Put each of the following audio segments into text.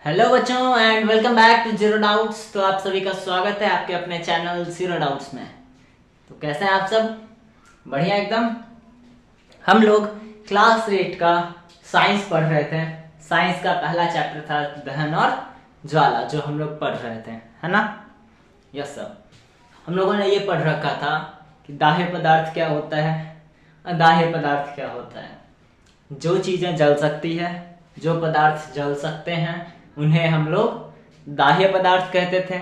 Hello बच्चों and welcome back to zero doubts. तो आप सभी का स्वागत है आपके अपने चैनल जीरो डाउट्स में। तो कैसे हैं आप सब? बढ़िया एकदम। हम लोग क्लास 8 का साइंस पढ़ रहे थे। साइंस का पहला चैप्टर था दहन और ज्वाला, जो हम लोग पढ़ रहे थे, है ना? Yes sir. हम लोगों ने ये पढ़ रखा था कि दाह्य पदार्थ क्या होता है, अदाह्य पदार्थ क्या होता है। जो चीजें जल सकती है, जो पदार्थ जल सकते हैं, उन्हें हम लोग दाह्य पदार्थ कहते थे,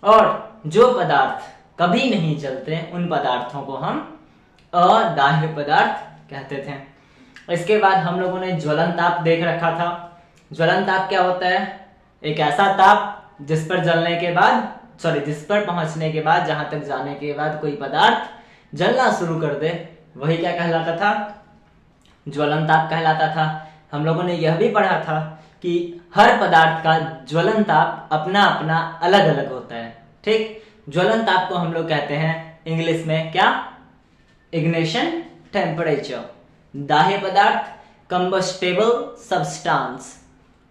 और जो पदार्थ कभी नहीं जलते उन पदार्थों को हम अदाह्य पदार्थ कहते थे। इसके बाद हम लोगों ने ज्वलन ताप देख रखा था। ज्वलन ताप क्या होता है? एक ऐसा ताप जिस पर जलने के बाद जिस पर पहुंचने के बाद, जहां तक जाने के बाद कोई पदार्थ जलना शुरू कर दे, वही क्या कहलाता था? ज्वलन ताप कहलाता था। हम लोगों ने यह भी पढ़ा था कि हर पदार्थ का ज्वलन ताप अपना अपना अलग अलग होता है। ठीक, ज्वलन ताप को हम लोग कहते हैं इंग्लिश में क्या? Ignition temperature. दाह्य पदार्थ कंबस्टेबल सब्सटेंस,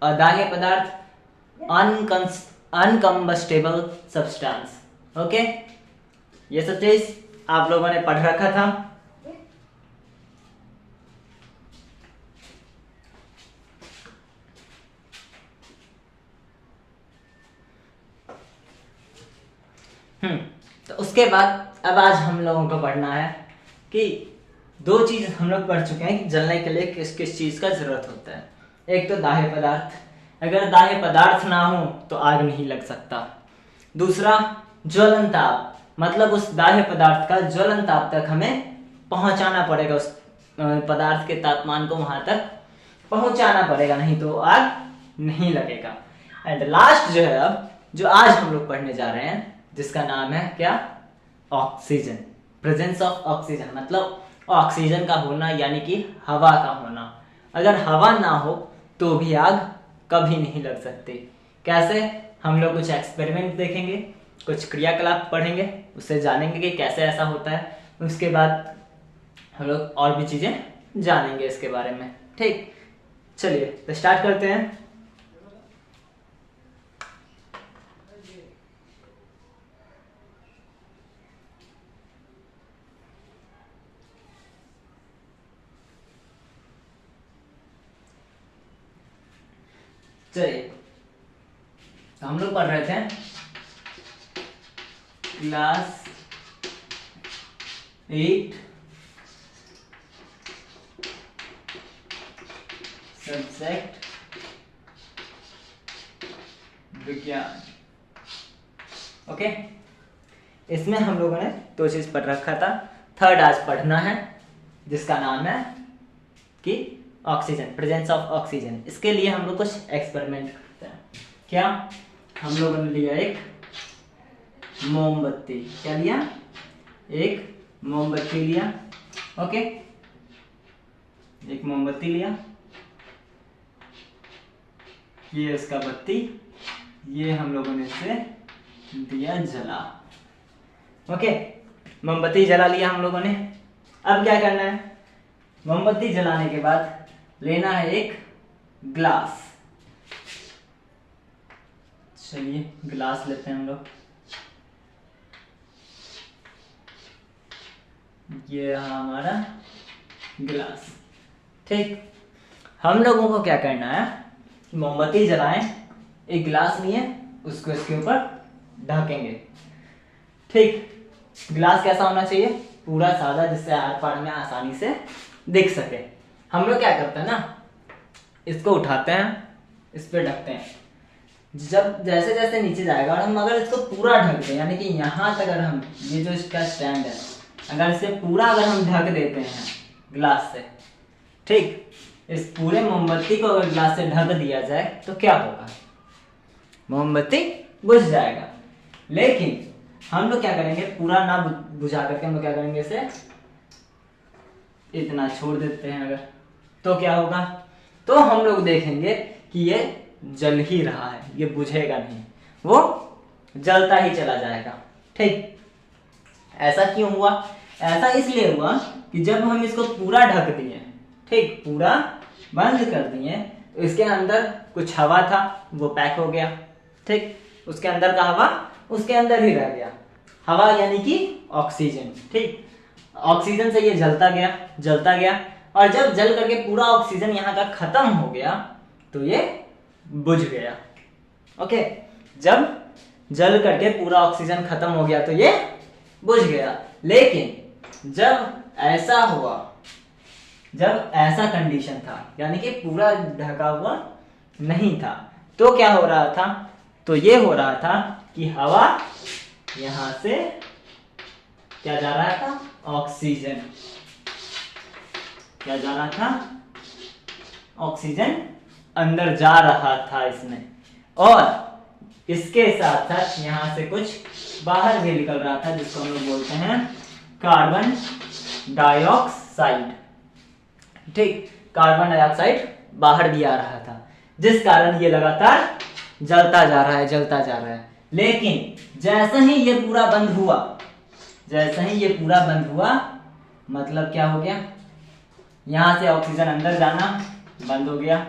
अदाह्य पदार्थ अनकंबस्टेबल सब्सटेंस। ओके, ये सब चीज आप लोगों ने पढ़ रखा था। तो उसके बाद अब आज हम लोगों को पढ़ना है कि दो चीज हम लोग पढ़ चुके हैं कि जलने के लिए किस किस चीज का जरूरत होता है। एक तो दाह्य पदार्थ, अगर दाह्य पदार्थ ना हो तो आग नहीं लग सकता। दूसरा ज्वलन ताप, मतलब उस दाह्य पदार्थ का ज्वलन ताप तक हमें पहुंचाना पड़ेगा, उस पदार्थ के तापमान को वहां तक पहुंचाना पड़ेगा, नहीं तो आग नहीं लगेगा। एंड लास्ट जो है, अब जो आज हम लोग पढ़ने जा रहे हैं, जिसका नाम है क्या? ऑक्सीजन। प्रेजेंस ऑफ ऑक्सीजन, मतलब ऑक्सीजन का होना, यानी कि हवा का होना। अगर हवा ना हो तो भी आग कभी नहीं लग सकती। कैसे? हम लोग कुछ एक्सपेरिमेंट देखेंगे, कुछ क्रियाकलाप पढ़ेंगे, उससे जानेंगे कि कैसे ऐसा होता है। उसके बाद हम लोग और भी चीजें जानेंगे इसके बारे में। ठीक, चलिए तो स्टार्ट करते हैं। चलिए, तो हम लोग पढ़ रहे थे क्लास 8 सब्जेक्ट विज्ञान। ओके, इसमें हम लोगों ने दो चीज पढ़ रखा था। थर्ड आज पढ़ना है, जिसका नाम है कि ऑक्सीजन, प्रेजेंस ऑफ ऑक्सीजन। इसके लिए हम लोग कुछ एक्सपेरिमेंट करते हैं। क्या? हम लोगों ने लिया एक मोमबत्ती। क्या लिया? एक मोमबत्ती लिया। ओके, एक मोमबत्ती लिया, ये इसका बत्ती, ये हम लोगों ने इसे दिया जला। ओके, मोमबत्ती जला लिया हम लोगों ने। अब क्या करना है? मोमबत्ती जलाने के बाद लेना है एक ग्लास। चलिए ग्लास लेते हैं हम लोग। ये रहा हमारा ग्लास। ठीक, हम लोगों को क्या करना है? मोमबत्ती जलाएं, एक गिलास लिए, उसको इसके ऊपर ढकेंगे। ठीक, गिलास कैसा होना चाहिए? पूरा सादा, जिससे आर पार में आसानी से दिख सके। हम लोग क्या करते हैं ना, इसको उठाते हैं, इस पे ढकते हैं। जब जैसे जैसे नीचे जाएगा, और हम अगर इसको पूरा ढक दें, यानी कि यहाँ तक अगर हम, ये जो इसका स्टैंड है, अगर इसे पूरा अगर हम ढक देते हैं गिलास से, ठीक, इस पूरे मोमबत्ती को अगर ग्लास से ढक दिया जाए तो क्या होगा? मोमबत्ती बुझ जाएगा। लेकिन हम लोग क्या करेंगे, पूरा ना बुझा करके हम लोग क्या करेंगे, इसे इतना छोड़ देते हैं अगर, तो क्या होगा? तो हम लोग देखेंगे कि ये जल ही रहा है, ये बुझेगा नहीं, वो जलता ही चला जाएगा। ठीक, ऐसा क्यों हुआ? ऐसा इसलिए हुआ कि जब हम इसको पूरा ढक दिए, ठीक, पूरा बंद कर दिए, इसके अंदर कुछ हवा था, वो पैक हो गया। ठीक, उसके अंदर का हवा उसके अंदर ही रह गया, हवा यानी कि ऑक्सीजन। ठीक, ऑक्सीजन से ये जलता गया और जब जल करके पूरा ऑक्सीजन यहाँ का खत्म हो गया तो ये बुझ गया। ओके, जब जल करके पूरा ऑक्सीजन खत्म हो गया तो ये बुझ गया। लेकिन जब ऐसा हुआ, जब ऐसा कंडीशन था यानी कि पूरा ढका हुआ नहीं था, तो क्या हो रहा था? तो ये हो रहा था कि हवा यहां से क्या जा रहा था? ऑक्सीजन। क्या जा रहा था? ऑक्सीजन अंदर जा रहा था इसमें, और इसके साथ साथ यहां से कुछ बाहर भी निकल रहा था जिसको हम लोग बोलते हैं कार्बन डाइऑक्साइड। ठीक, कार्बन डाइऑक्साइड बाहर भी आ रहा था, जिस कारण ये लगातार जलता जा रहा है। लेकिन जैसे ही ये पूरा बंद हुआ, मतलब क्या हो गया? यहां से ऑक्सीजन अंदर जाना बंद हो गया,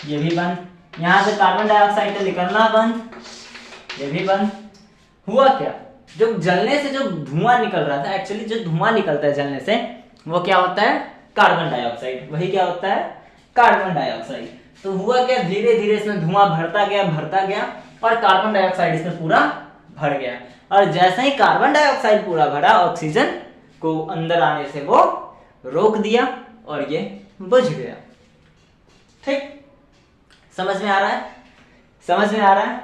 ये भी बंद। यहां से कार्बन डाइऑक्साइड का निकलना बंद, ये भी बंद। हुआ क्या? जो जलने से जो धुआं निकल रहा था, एक्चुअली जो धुआं निकलता है जलने से, वो क्या होता है? Carbon dioxide. वही क्या होता है? Carbon dioxide. तो हुआ क्या? धीरे धीरे इसमें धुआं भरता गया और कार्बन डाइऑक्साइड इसमें पूरा भर गया। और जैसे ही कार्बन डाइऑक्साइड पूरा भरा, ऑक्सीजन को अंदर आने से वो रोक दिया और ये बुझ गया। ठीक, समझ में आ रहा है?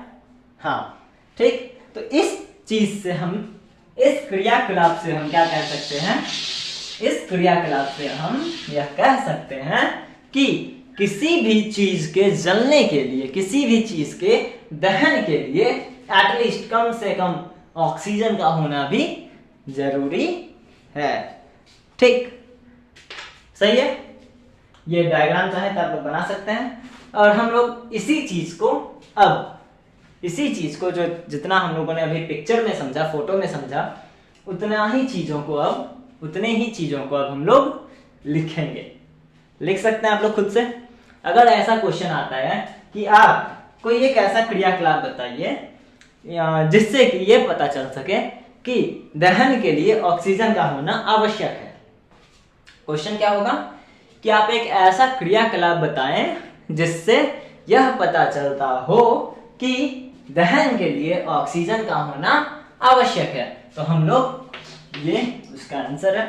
हाँ, ठीक। तो इस चीज से हम, इस क्रियाकलाप से हम क्या कह सकते हैं? इस क्रियाकलाप से हम यह कह सकते हैं कि किसी भी चीज के जलने के लिए, किसी भी चीज के दहन के लिए एटलीस्ट कम से कम ऑक्सीजन का होना भी जरूरी है। ठीक, सही है? ये डायग्राम चाहे तो आप लोग बना सकते हैं। और हम लोग इसी चीज को जो जितना हम लोगों ने अभी पिक्चर में समझा, फोटो में समझा, उतने ही चीजों को अब हम लोग लिखेंगे। लिख सकते हैं आप लोग खुद से। अगर ऐसा क्वेश्चन आता है कि आप कोई एक ऐसा क्रियाकलाप बताइए जिससे कि ये पता चल सके कि दहन के लिए ऑक्सीजन का होना आवश्यक है। क्वेश्चन क्या होगा कि आप एक ऐसा क्रियाकलाप बताएं जिससे यह पता चलता हो कि दहन के लिए ऑक्सीजन का होना आवश्यक है। तो हम लोग ये उसका आंसर है,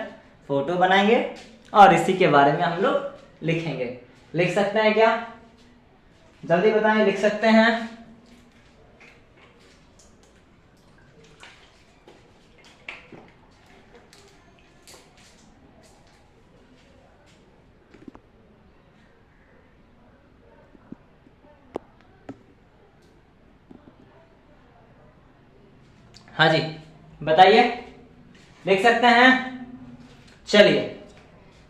फोटो बनाएंगे और इसी के बारे में हम लोग लिखेंगे। लिख सकते हैं क्या? जल्दी बताएं, लिख सकते हैं? हाँ जी, बताइए, लिख सकते हैं? चलिए,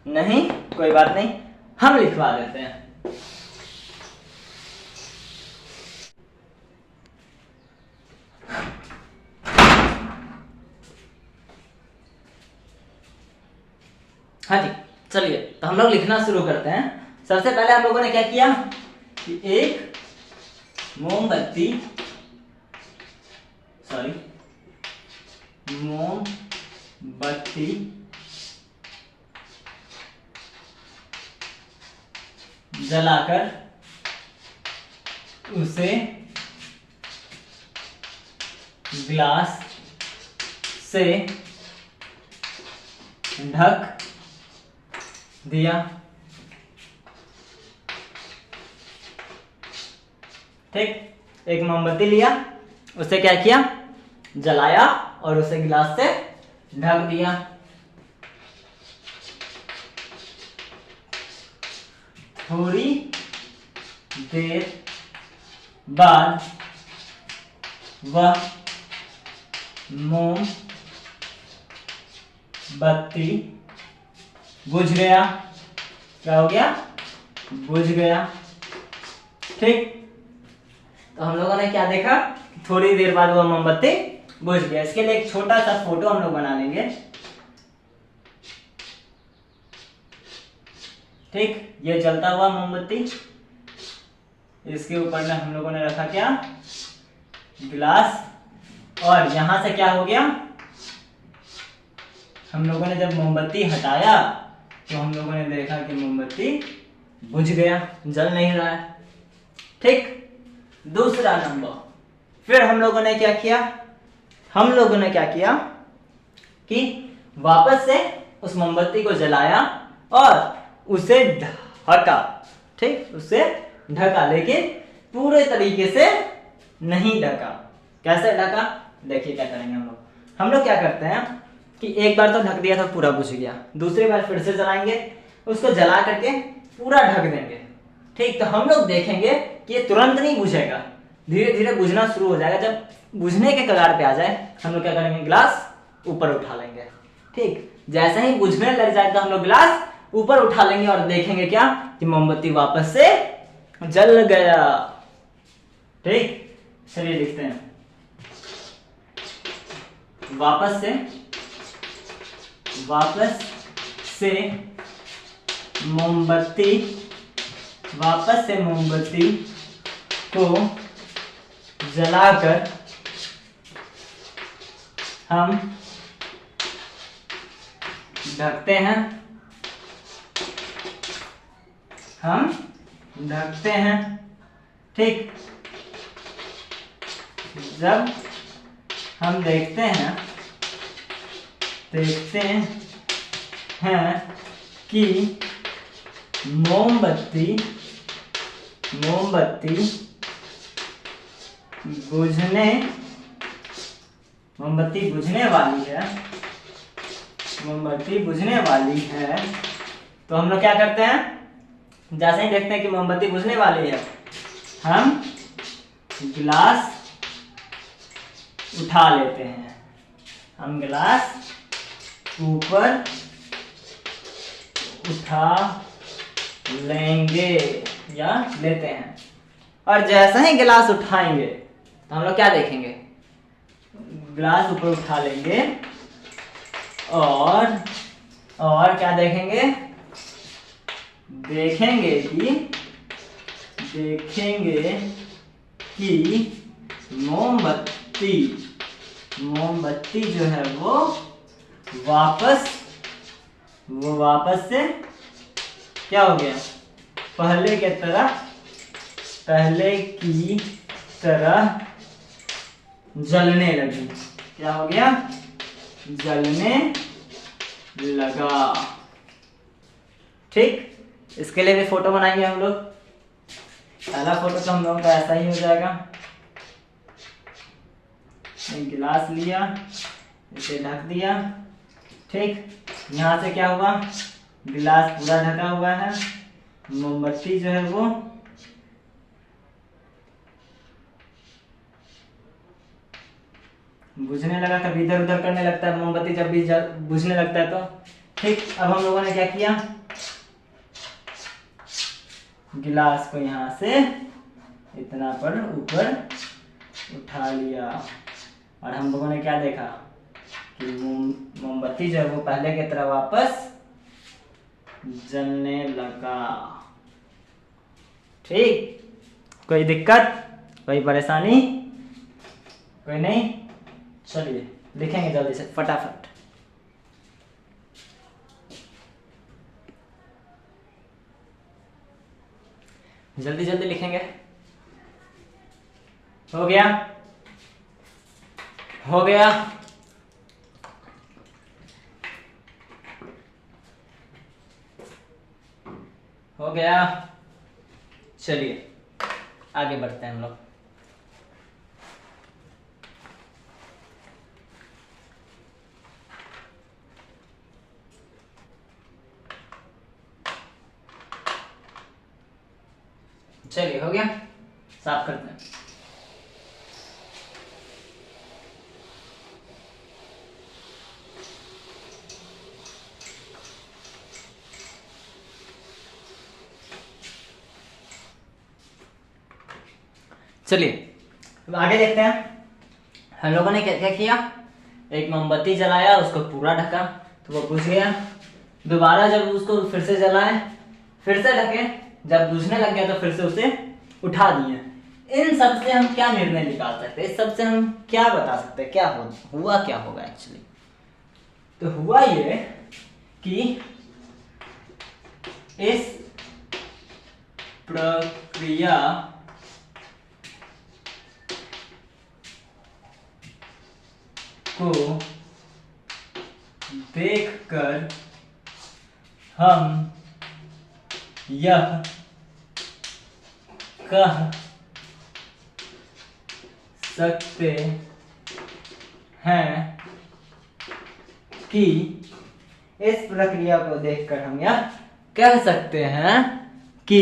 नहीं कोई बात नहीं, हम लिखवा देते हैं। हाँ जी, चलिए तो हम लोग लिखना शुरू करते हैं। सबसे पहले हम लोगों ने क्या किया कि एक मोमबत्ती जलाकर उसे ग्लास से ढक दिया। ठीक, एक मोमबत्ती लिया, उसे क्या किया? जलाया और उसे गिलास से ढक दिया। थोड़ी देर बाद वह मोमबत्ती बुझ गया। क्या हो गया? बुझ गया। ठीक, तो हम लोगों ने क्या देखा? थोड़ी देर बाद वह मोमबत्ती बुझ गया। इसके लिए एक छोटा सा फोटो हम लोग बना लेंगे। ठीक, ये जलता हुआ मोमबत्ती, इसके ऊपर में हम लोगों ने रखा क्या, गिलास, और यहां से क्या हो गया, हम लोगों ने जब मोमबत्ती हटाया तो हम लोगों ने देखा कि मोमबत्ती बुझ गया, जल नहीं रहा है। ठीक, दूसरा नंबर, फिर हम लोगों ने क्या किया, हम लोगों ने क्या किया कि वापस से उस मोमबत्ती को जलाया और उसे ढका। ठीक, उसे ढका, लेकिन पूरे तरीके से नहीं ढका। कैसे ढका, देखिए क्या करेंगे हम लोग क्या करते हैं कि एक बार तो ढक दिया था, पूरा बुझ गया, दूसरी बार फिर से जलाएंगे, उसको जला करके पूरा ढक देंगे। ठीक, तो हम लोग देखेंगे कि ये तुरंत नहीं बुझेगा, धीरे धीरे बुझना शुरू हो जाएगा। जब बुझने के कगार पे आ जाए, हम लोग क्या करेंगे, गिलास ऊपर उठा लेंगे। ठीक, जैसे ही बुझने लग जाएगा हम लोग गिलास ऊपर उठा लेंगे और देखेंगे क्या कि मोमबत्ती वापस से जल गया। ठीक, चलिए लिखते हैं, वापस से मोमबत्ती को जलाकर हम ढकते हैं। ठीक, जब हम देखते हैं कि मोमबत्ती बुझने वाली है, तो हम लोग क्या करते हैं, जैसे ही देखते हैं कि मोमबत्ती बुझने वाली है, हम गिलास उठा लेते हैं। हम गिलास ऊपर उठा लेंगे या लेते हैं, और जैसे ही गिलास उठाएंगे तो हम लोग क्या देखेंगे, गिलास ऊपर उठा लेंगे और क्या देखेंगे, देखेंगे कि मोमबत्ती जो है वो वापस से क्या हो गया, पहले की तरह जलने लगी। क्या हो गया, जलने लगा। ठीक, इसके लिए भी फोटो बनाएंगे हम लोग। पहला फोटो तो हम लोगों का ऐसा ही हो जाएगा, एक गिलास लिया, इसे ढक दिया। ठीक, यहाँ से क्या हुआ, गिलास पूरा ढका हुआ है, मोमबत्ती जो है वो बुझने लगा, कभी इधर उधर करने लगता है मोमबत्ती जब भी बुझने लगता है तो। ठीक, अब हम लोगों ने क्या किया, गिलास को यहाँ से इतना पर ऊपर उठा लिया, और हम लोगों ने क्या देखा कि मोमबत्ती जो है वो पहले की तरह वापस जलने लगा। ठीक, कोई दिक्कत, कोई परेशानी, कोई नहीं। चलिए लिखेंगे जल्दी से फटाफट। जल्दी जल्दी लिखेंगे। हो गया, हो गया। हो गया, चलिए आगे बढ़ते हैं हम लोग। चलिए हो गया, साफ करते हैं। चलिए अब आगे देखते हैं। हम लोगों ने क्या क्या किया, एक मोमबत्ती जलाया, उसको पूरा ढका तो वो बुझ गया। दोबारा जब उसको फिर से जलाए, फिर से ढके, जब बुझने लग गया तो फिर से उसे उठा दिए। इन सब से हम क्या निर्णय निकाल सकते हैं, इस सब से हम क्या बता सकते हैं क्या हुआ क्या होगा एक्चुअली। तो हुआ ये कि इस प्रक्रिया को देखकर हम यह कह सकते हैं कि इस प्रक्रिया को देखकर हम यह कह सकते हैं कि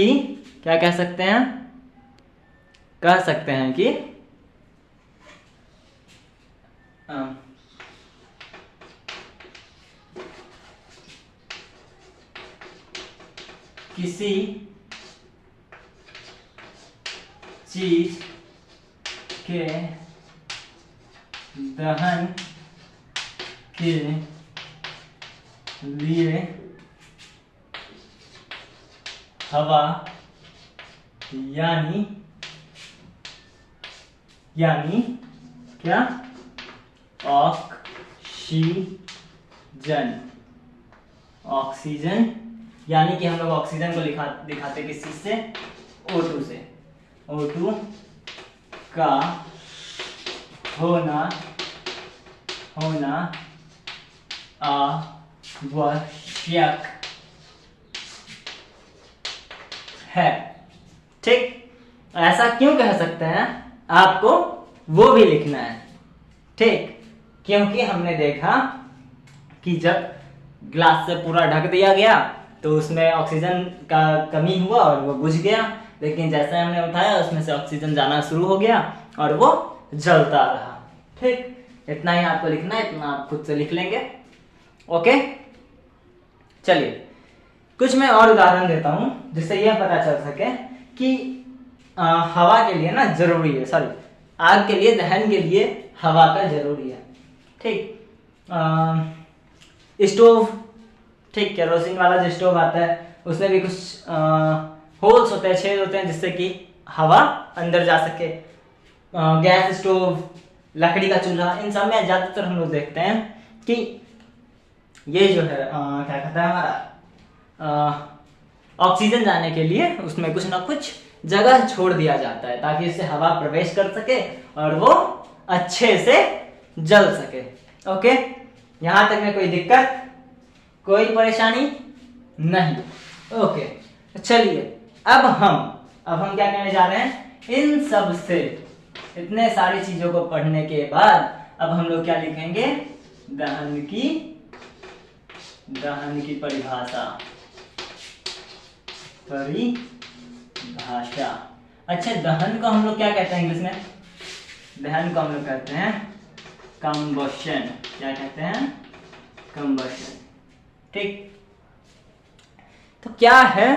क्या कह सकते हैं, कह सकते हैं कि किसी चीज के दहन के लिए हवा यानी क्या, ऑक्सीजन यानी कि हम लोग ऑक्सीजन को दिखाते किस चीज से, O2 से, O2 का होना आवश्यक है। ठीक, ऐसा क्यों कह सकते हैं आपको वो भी लिखना है। ठीक, क्योंकि हमने देखा कि जब ग्लास से पूरा ढक दिया गया तो उसमें ऑक्सीजन का कमी हुआ और वो बुझ गया, लेकिन जैसे हमने उठाया उसमें से ऑक्सीजन जाना शुरू हो गया और वो जलता रहा। ठीक, इतना ही आपको लिखना है, इतना आप खुद से लिख लेंगे। ओके, चलिए कुछ मैं और उदाहरण देता हूं जिससे यह पता चल सके कि हवा के लिए ना जरूरी है, सॉरी आग के लिए, दहन के लिए हवा का जरूरी है। ठीक, स्टोव, ठीक, केरोसिन वाला जो स्टोव आता है उसमें भी कुछ होल्स होते हैं, छेद होते हैं जिससे कि हवा अंदर जा सके। गैस स्टोव, लकड़ी का चूल्हा, इन सब में ज्यादातर हम लोग देखते हैं कि ये जो है क्या कहता है हमारा ऑक्सीजन जाने के लिए उसमें कुछ ना कुछ जगह छोड़ दिया जाता है ताकि उससे हवा प्रवेश कर सके और वो अच्छे से जल सके। ओके, यहां तक में कोई दिक्कत, कोई परेशानी नहीं। ओके, चलिए अब हम क्या कहने जा रहे हैं, इन सब से, इतने सारी चीजों को पढ़ने के बाद अब हम लोग क्या लिखेंगे, दहन की परिभाषा। अच्छा, दहन को हम लोग क्या कहते हैं इंग्लिश में, दहन को हम लोग कहते हैं कंबशन। क्या कहते हैं, कंबशन। ठीक, तो क्या है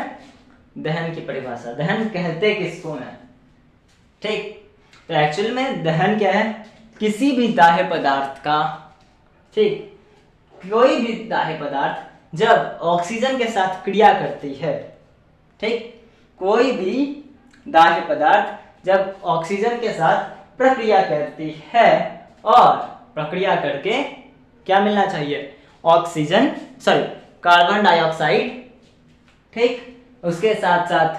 दहन की परिभाषा, दहन कहते किसको है। ठीक, तो एक्चुअल में दहन क्या है, किसी भी दाह्य पदार्थ का, ठीक, कोई भी दाह्य पदार्थ जब ऑक्सीजन के साथ क्रिया करती है, ठीक, कोई भी दाह्य पदार्थ जब ऑक्सीजन के साथ प्रक्रिया करती है और प्रक्रिया करके क्या मिलना चाहिए, ऑक्सीजन, सॉरी कार्बन डाइऑक्साइड, ठीक, उसके साथ साथ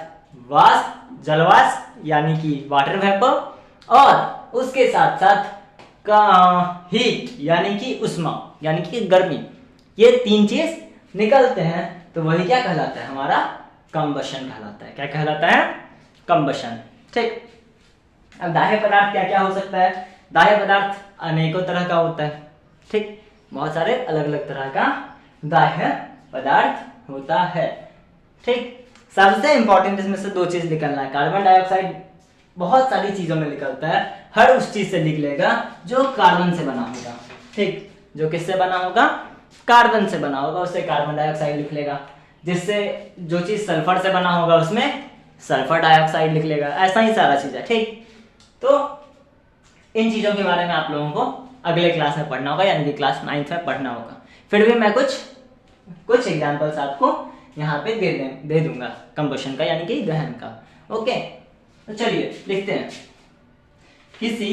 वाष्प, जलवाष्प यानी कि वाटर वेपर, और उसके साथ साथ हीट यानी कि उष्मा यानी कि गर्मी, ये तीन चीज निकलते हैं तो वही क्या कहलाता है, हमारा कंबशन कहलाता है। क्या कहलाता है, कंबशन। ठीक, अब दाह्य पदार्थ क्या क्या हो सकता है, दाह्य पदार्थ अनेकों तरह का होता है। ठीक, बहुत सारे अलग अलग तरह का दाह्य पदार्थ होता है। ठीक, सबसे इंपॉर्टेंट इसमें से दो चीज निकलना है, कार्बन डाइऑक्साइड बहुत सारी चीजों में निकलता है, हर उस चीज से लिख लेगा जो कार्बन से बना होगा। ठीक, जो किससे बना होगा, कार्बन से बना होगा, उससे कार्बन डाइऑक्साइड लिख लेगा। जिससे जो चीज सल्फर से बना होगा उसमें सल्फर डाइऑक्साइड लिख लेगा। ऐसा ही सारा चीज है। ठीक, तो इन चीजों के बारे में आप लोगों को अगले क्लास में पढ़ना होगा, यानी कि क्लास 9th में पढ़ना होगा। फिर भी मैं कुछ एग्जांपल्स आपको यहाँ पे दे दूंगा कंबशन का, यानी कि दहन का। ओके, तो चलिए लिखते हैं, किसी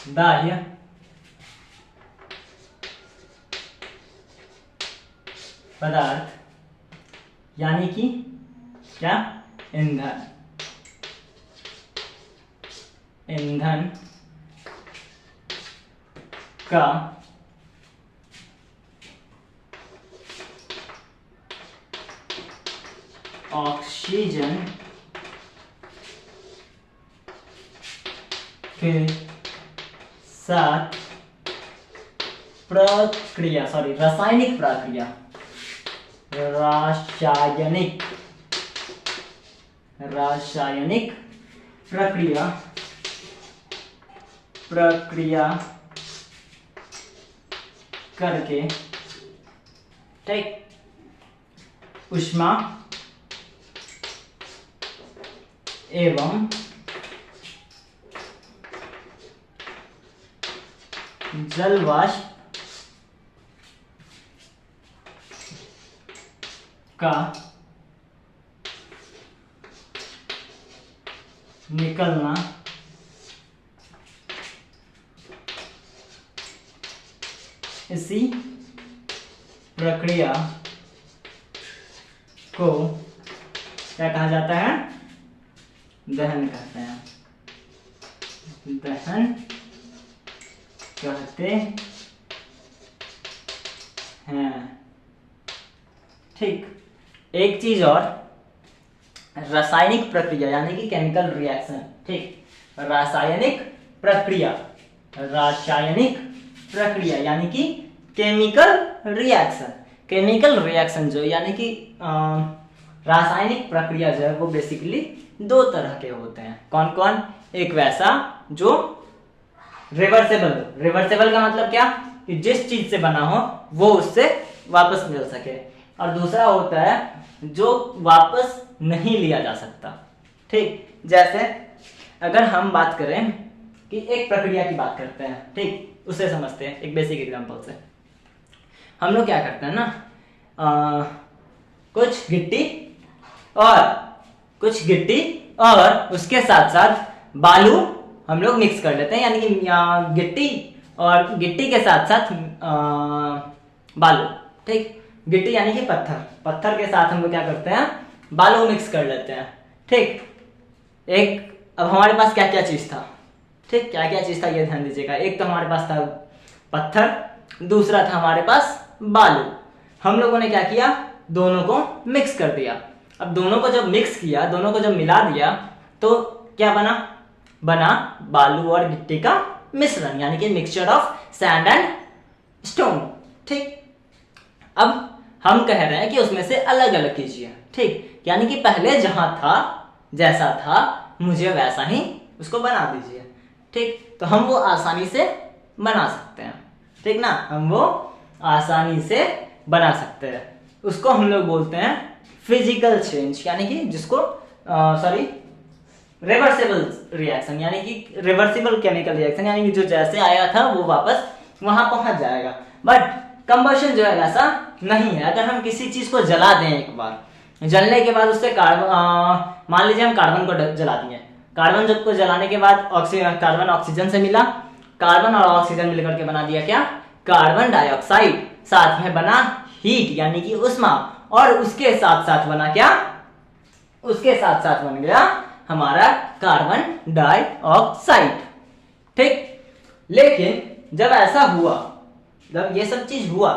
बाह्य पदार्थ यानी कि क्या, ईंधन, ईंधन का ऑक्सीजन के साथ प्रक्रिया, सॉरी रासायनिक प्रक्रिया, रासायनिक प्रक्रिया करके, ठीक, ऊष्मा एवं जल वाष्प का निकलना इसी प्रक्रिया को क्या कहा जाता है, दहन कहते हैं, दहन कहते हैं, ठीक। एक चीज और, रासायनिक प्रक्रिया यानी कि केमिकल रिएक्शन, ठीक, रासायनिक प्रक्रिया, रासायनिक प्रक्रिया यानी कि केमिकल रिएक्शन, केमिकल रिएक्शन जो यानी कि रासायनिक प्रक्रिया जो है वो बेसिकली दो तरह के होते हैं। कौन कौन? एक वैसा जो रिवर्सेबल, रिवर्सेबल का मतलब क्या कि जिस चीज से बना हो वो उससे वापस मिल सके, और दूसरा होता है जो वापस नहीं लिया जा सकता, ठीक। जैसे अगर हम बात करें कि एक प्रक्रिया की बात करते हैं, ठीक, उसे समझते हैं एक बेसिक एग्जांपल से। हम लोग क्या करते हैं ना, कुछ गिट्टी और उसके साथ साथ बालू हम लोग मिक्स कर लेते हैं, यानी कि गिट्टी के साथ साथ बालू, ठीक, गिट्टी यानी कि पत्थर के साथ हम लोग क्या करते हैं, बालू मिक्स कर लेते हैं, ठीक। अब हमारे पास क्या क्या चीज था, ठीक, क्या क्या चीज था ये ध्यान दीजिएगा। एक तो हमारे पास था पत्थर, दूसरा था हमारे पास बालू। हम लोगों ने क्या किया, दोनों को मिक्स कर दिया। अब दोनों को जब मिक्स किया, दोनों को जब मिला दिया तो क्या बना बालू और गिट्टी का मिश्रण, यानी कि mixture of sand and stone, ठीक। अब हम कह रहे हैं कि उसमें से अलग अलग कीजिए, ठीक, यानी कि पहले जहां था जैसा था मुझे वैसा ही उसको बना दीजिए, ठीक। तो हम वो आसानी से बना सकते हैं, ठीक ना, हम वो आसानी से बना सकते हैं। उसको हम लोग बोलते हैं फिजिकल चेंज, यानी कि जिसको रिवर्सिबल रिएक्शन, यानी कि रिवर्सिबल केमिकल रिएक्शन, यानी कि जो जैसे आया था वो वापस वहां पहुंच जाएगा। बट कंबशन जो है वैसा नहीं है। अगर हम किसी चीज को जला दें एक बार, जलने के बाद उससे मान लीजिए हम कार्बन को जला दिए, कार्बन जब को जलाने के बाद कार्बन ऑक्सीजन से मिला, कार्बन और ऑक्सीजन मिलकर के बना दिया क्या, कार्बन डाइऑक्साइड, साथ में बना हीट यानी कि उष्मा, और उसके साथ साथ बना क्या, उसके साथ साथ बन गया हमारा कार्बन डाइऑक्साइड, ठीक। लेकिन जब ऐसा हुआ, जब ये सब चीज हुआ,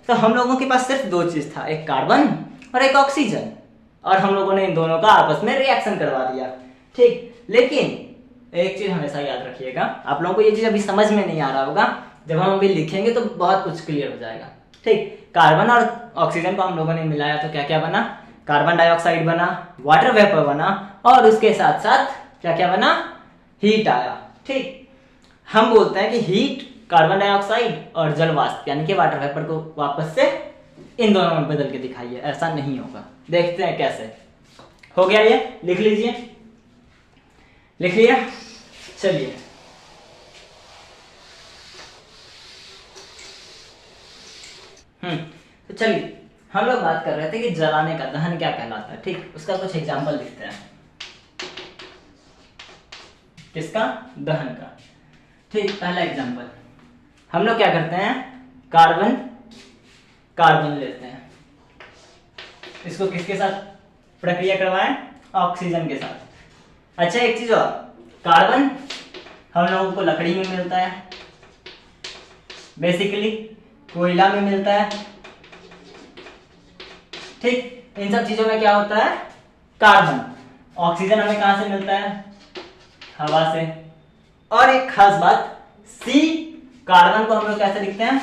तो हम लोगों के पास सिर्फ दो चीज था, एक कार्बन और एक ऑक्सीजन, और हम लोगों ने इन दोनों का आपस में रिएक्शन करवा दिया, ठीक। लेकिन एक चीज हमेशा याद रखिएगा, आप लोगों को ये चीज अभी समझ में नहीं आ रहा होगा, जब हम अभी लिखेंगे तो बहुत कुछ क्लियर हो जाएगा, ठीक। कार्बन और ऑक्सीजन को हम लोगों ने मिलाया तो क्या क्या बना, कार्बन डाइऑक्साइड बना, वाटर वेपर बना, और उसके साथ साथ क्या क्या बना, हीट आया, ठीक। हम बोलते हैं कि हीट, कार्बन डाइऑक्साइड और जल वाष्प यानी कि वाटर वेपर को वापस से इन दोनों में बदल के दिखाइए, ऐसा नहीं होगा। देखते हैं कैसे हो गया, ये लिख लीजिए, लिख लिया, चलिए। तो चलिए हम लोग बात कर रहे थे कि जलाने का, दहन क्या कहलाता है। ठीक, उसका कुछ एग्जाम्पल लिखते हैं। किसका? दहन का। ठीक, पहला एग्जाम्पल हम लोग क्या करते हैं, कार्बन कार्बन लेते हैं, इसको किसके साथ प्रक्रिया करवाएं? ऑक्सीजन के साथ। अच्छा, एक चीज और, कार्बन हम लोगों को लकड़ी में मिलता है, बेसिकली कोयला में मिलता है। ठीक, इन सब चीजों में क्या होता है? कार्बन। ऑक्सीजन हमें कहां से मिलता है? हवा से। और एक खास बात, सी, कार्बन को हम लोग कैसे लिखते हैं?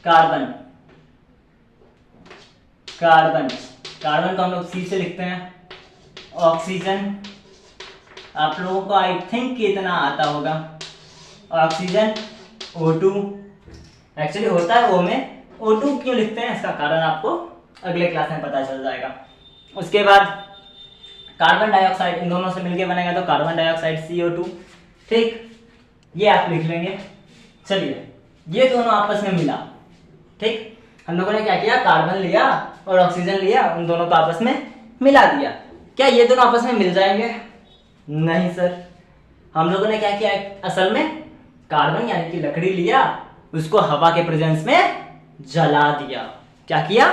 कार्बन कार्बन कार्बन को हम लोग सी से लिखते हैं। ऑक्सीजन आप लोगों को आई थिंक इतना आता होगा, ऑक्सीजन O2 एक्चुअली होता है, वो में O2 क्यों लिखते हैं इसका कारण आपको अगले क्लास में पता चल जाएगा। उसके बाद कार्बन डाइऑक्साइड, इन दोनों से मिलके बनेगा तो कार्बन डाइऑक्साइड CO2। ठीक, ये आप लिख लेंगे। चलिए, ये दोनों आपस में मिला। ठीक, हम लोगों ने क्या किया, कार्बन लिया और ऑक्सीजन लिया, उन दोनों को आपस में मिला दिया। क्या ये दोनों आपस में मिल जाएंगे? नहीं सर, हम लोगों ने क्या किया, असल में कार्बन यानी कि लकड़ी लिया, उसको हवा के प्रेजेंस में जला दिया। क्या किया?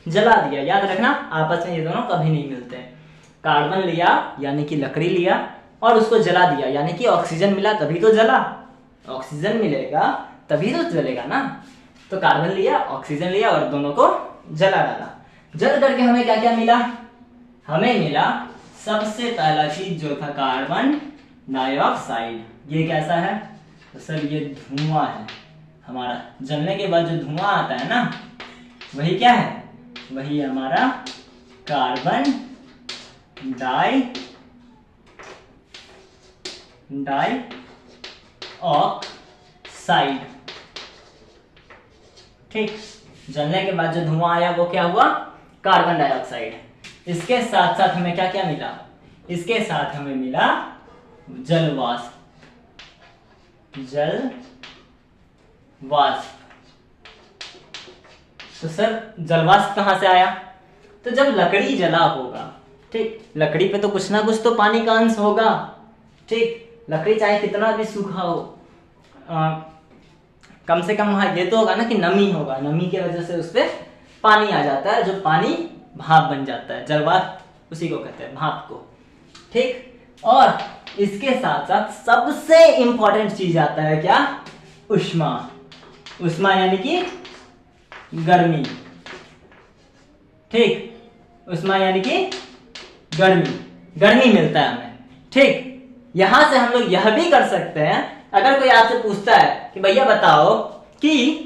जला दिया। याद रखना, आपस में ये दोनों कभी नहीं मिलते। कार्बन लिया यानी कि लकड़ी लिया और उसको जला दिया यानी कि ऑक्सीजन मिला तभी तो जला। ऑक्सीजन मिलेगा तभी तो जलेगा ना। तो कार्बन लिया, ऑक्सीजन लिया और दोनों को जला डाला। जल करके हमें क्या क्या मिला? हमें मिला सबसे पहला चीज जो था कार्बन डाइऑक्साइड। ये कैसा है? तो सर ये धुआं है हमारा। जलने के बाद जो धुआं आता है ना, वही क्या है? वही हमारा कार्बन डाइऑक्साइड। ठीक, जलने के बाद जो धुआं आया वो क्या हुआ? Carbon dioxide. इसके साथ साथ हमें क्या क्या मिला? इसके साथ हमें मिला जलवाष्प। तो सर जलवाष्प कहां से आया? तो जब लकड़ी जला होगा, ठीक, लकड़ी पे तो कुछ ना कुछ तो पानी का अंश होगा। ठीक, लकड़ी चाहे कितना भी सूखा हो, कम से कम वहां ये तो होगा ना कि नमी होगा, नमी की वजह से उस पर पानी आ जाता है, जो पानी भाप बन जाता है। जलवाष्प उसी को कहते हैं, भाप को। ठीक, और इसके साथ साथ सबसे इंपॉर्टेंट चीज आता है क्या? उष्मा। उष्मा यानी कि गर्मी। ठीक, उष्मा यानी कि गर्मी मिलता है हमें। ठीक, यहां से हम लोग यह भी कर सकते हैं, अगर कोई आपसे पूछता है कि भैया बताओ कि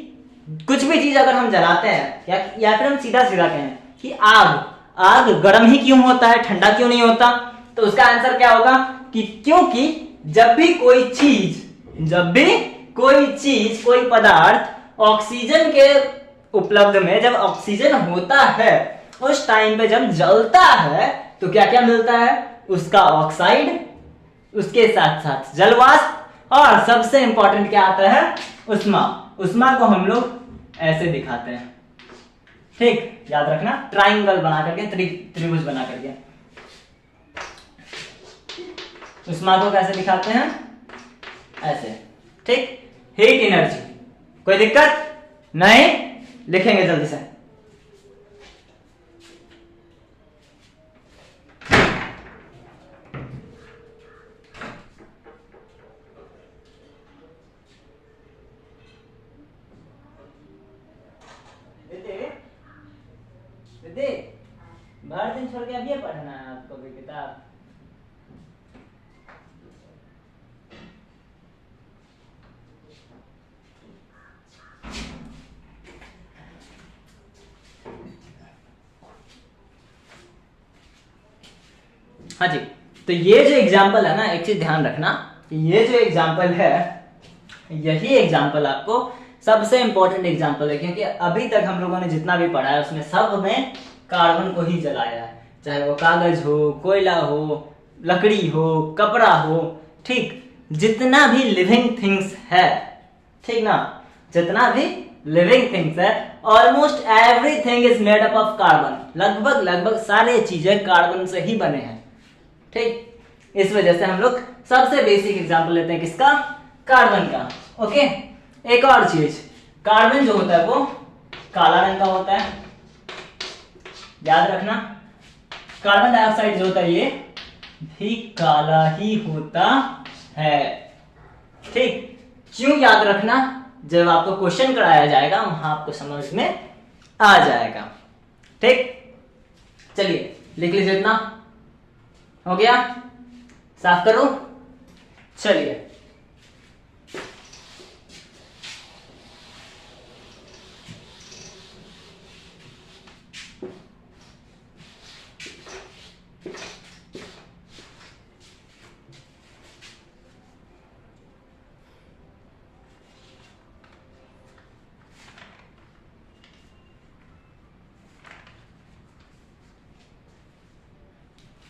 कुछ भी चीज अगर हम जलाते हैं या फिर हम सीधा सीधा कहें कि आग गर्म ही क्यों होता है, ठंडा क्यों नहीं होता? तो उसका आंसर क्या होगा कि क्योंकि जब भी कोई चीज कोई पदार्थ ऑक्सीजन के उपलब्ध में जब ऑक्सीजन होता है, उस टाइम पे जब जलता है तो क्या क्या मिलता है? उसका ऑक्साइड, उसके साथ साथ जलवाष्प, और सबसे इंपॉर्टेंट क्या आता है? उष्मा। उष्मा को हम लोग ऐसे दिखाते हैं। ठीक, याद रखना, ट्राइंगल बना करके, त्रिभुज बना करके। उष्मा को कैसे दिखाते हैं? ऐसे। ठीक, हीट एनर्जी। कोई दिक्कत नहीं? लिखेंगे जल्दी से। बाहर दिन छोड़ के अब ये पढ़ना है आपको भी किताब। हाँ जी, तो ये जो एग्जाम्पल है ना, एक चीज ध्यान रखना, ये जो एग्जाम्पल है, यही एग्जाम्पल आपको सबसे इंपॉर्टेंट एग्जाम्पल है, क्योंकि अभी तक हम लोगों ने जितना भी पढ़ा है उसमें सब में कार्बन को ही जलाया है, चाहे वो कागज हो, कोयला हो, लकड़ी हो, कपड़ा हो। ठीक, जितना भी लिविंग थिंग्स है, ठीक ना, जितना भी लिविंग थिंग्स है। Almost everything is made up of carbon. लगभग सारे चीजें कार्बन से ही बने हैं, ठीक। इस वजह से हम लोग सबसे बेसिक एग्जांपल लेते हैं किसका, कार्बन का। ओके, एक और चीज, कार्बन जो होता है वो काला रंग का होता है, याद रखना। कार्बन डाइऑक्साइड जो होता है ये भी काला ही होता है, ठीक। क्यों याद रखना, जब आपको क्वेश्चन कराया जाएगा वहां आपको समझ में आ जाएगा, ठीक। चलिए लिख लीजिए, इतना हो गया, साफ करो। चलिए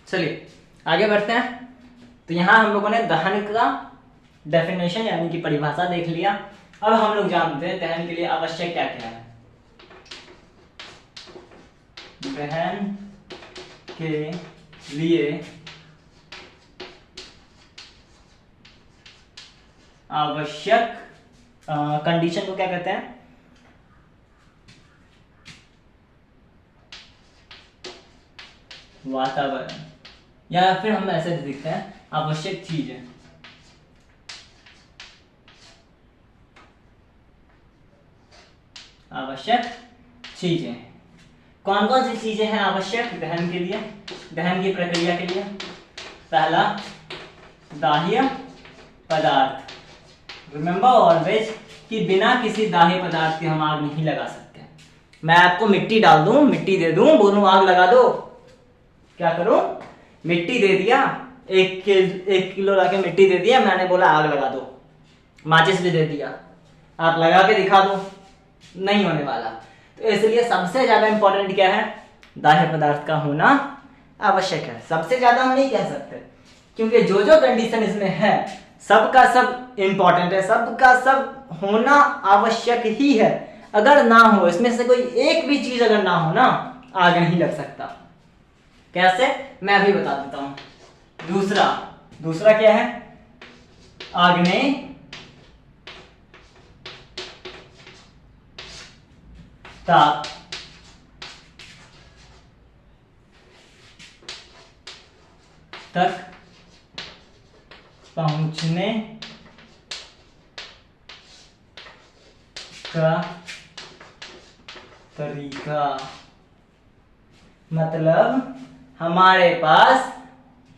चलिए आगे बढ़ते हैं। तो यहां हम लोगों ने दहन का डेफिनेशन यानी कि परिभाषा देख लिया। अब हम लोग जानते हैं दहन के लिए आवश्यक क्या क्या है। दहन के लिए आवश्यक कंडीशन को क्या कहते हैं, वातावरण, या फिर हम ऐसे लिखते हैं आवश्यक चीजें। आवश्यक चीजें कौन कौन सी चीजें हैं आवश्यक दहन के लिए, दहन की प्रक्रिया के लिए। पहला, दाह्य पदार्थ। रिमेंबर ऑलवेज कि बिना किसी दाह्य पदार्थ के हम आग नहीं लगा सकते। मैं आपको मिट्टी डाल दूं, मिट्टी दे दूं, बोलूं आग लगा दो, क्या करूं, मिट्टी दे दिया, एक किलो लाके मिट्टी दे दिया, मैंने बोला आग लगा दो, माचिस भी दे दिया, आप लगा के दिखा दो, नहीं होने वाला। तो इसलिए सबसे ज्यादा इंपॉर्टेंट क्या है, दाह्य पदार्थ का होना आवश्यक है। सबसे ज्यादा हम नहीं कह सकते, क्योंकि जो जो कंडीशन इसमें है सबका सब इंपॉर्टेंट है, सबका सब होना आवश्यक ही है। अगर ना हो, इसमें से कोई एक भी चीज अगर ना हो ना, आग नहीं लग सकता। कैसे, मैं अभी बता देता हूं। दूसरा क्या है, आग्नेय ताप। तक पहुंचने का तरीका, मतलब हमारे पास